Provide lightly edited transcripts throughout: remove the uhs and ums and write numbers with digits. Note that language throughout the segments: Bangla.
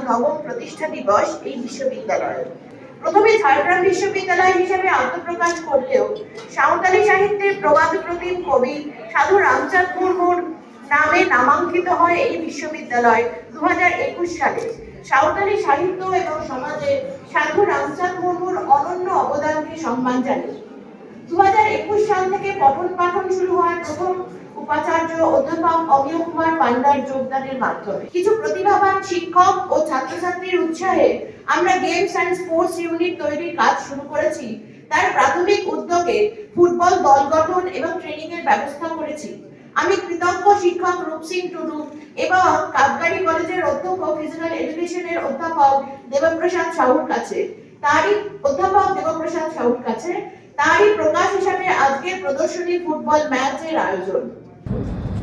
নবম প্রতিষ্ঠা দিবস এই বিশ্ববিদ্যালয়ের। প্রথমে ঝাড়গ্রাম বিশ্ববিদ্যালয় হিসেবে আত্মপ্রকাশ করলেও সাঁওতালি সাহিত্যের প্রবাদ প্রতিম কবি সাধু রামচাঁদ মুর্মুর নামে নামাঙ্কিত হয় এই বিশ্ববিদ্যালয় 2021 সালে। সাঁওতালি সাহিত্য এবং সমাজে সাধু রামচাঁদ মুর্মুর অনন্য অবদানকে সম্মান জানিয়ে 2021 সাল থেকে পঠন পাঠন শুরু হয় প্রথম উপাচার্য অধ্যাপক অমিয় কুমার পান্ডার যোগদানের মাধ্যমে। কিছু প্রতিভাবান শিক্ষক ও ছাত্রছাত্রীর উৎসাহে আমরা গেমস অ্যান্ড স্পোর্টস ইউনিট তৈরির কাজ শুরু করেছি। তার প্রাথমিক উদ্যোগে ফুটবল দল গঠন এবং ট্রেনিং এর ব্যবস্থা করেছি। আমি কৃতজ্ঞ শিক্ষক রূপসিং টুডু এবং কাবগাড়ি কলেজের অধ্যক্ষ ফিজিক্যাল এডুকেশনের অধ্যাপক দেবপ্রসাদ সাহুর কাছে তারই প্রকাশ হিসাবে আজকের প্রদর্শনী ফুটবল ম্যাচের আয়োজন।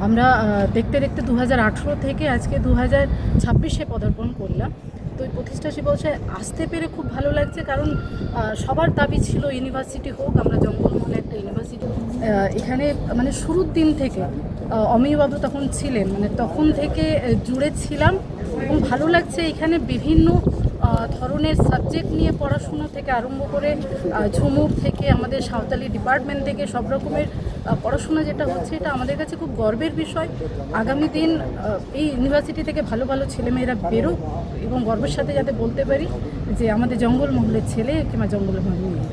আমরা দেখতে দেখতে 2018 থেকে আজকে 2026-এ পদার্পণ করলাম। তো এই প্রতিষ্ঠা দিবসে আসতে পেরে খুব ভালো লাগছে, কারণ সবার দাবি ছিল ইউনিভার্সিটি হোক। আমরা জঙ্গলমহলে একটা ইউনিভার্সিটি এখানে মানে শুরুর দিন থেকে অমিয়বাবু তখন ছিলেন, মানে তখন থেকে জুড়ে ছিলাম এবং ভালো লাগছে। এখানে বিভিন্ন ধরনের সাবজেক্ট নিয়ে পড়াশুনো থেকে আরম্ভ করে ঝুমুর থেকে আমাদের সাঁওতালি ডিপার্টমেন্ট থেকে সব রকমের পড়াশোনা যেটা হচ্ছে, এটা আমাদের কাছে খুব গর্বের বিষয়। আগামী দিন এই ইউনিভার্সিটি থেকে ভালো ভালো ছেলেমেয়েরা বেরোক এবং গর্বের সাথে যাতে বলতে পারি যে আমাদের জঙ্গলমহলের ছেলে কিংবা জঙ্গলমহলের মেয়ে।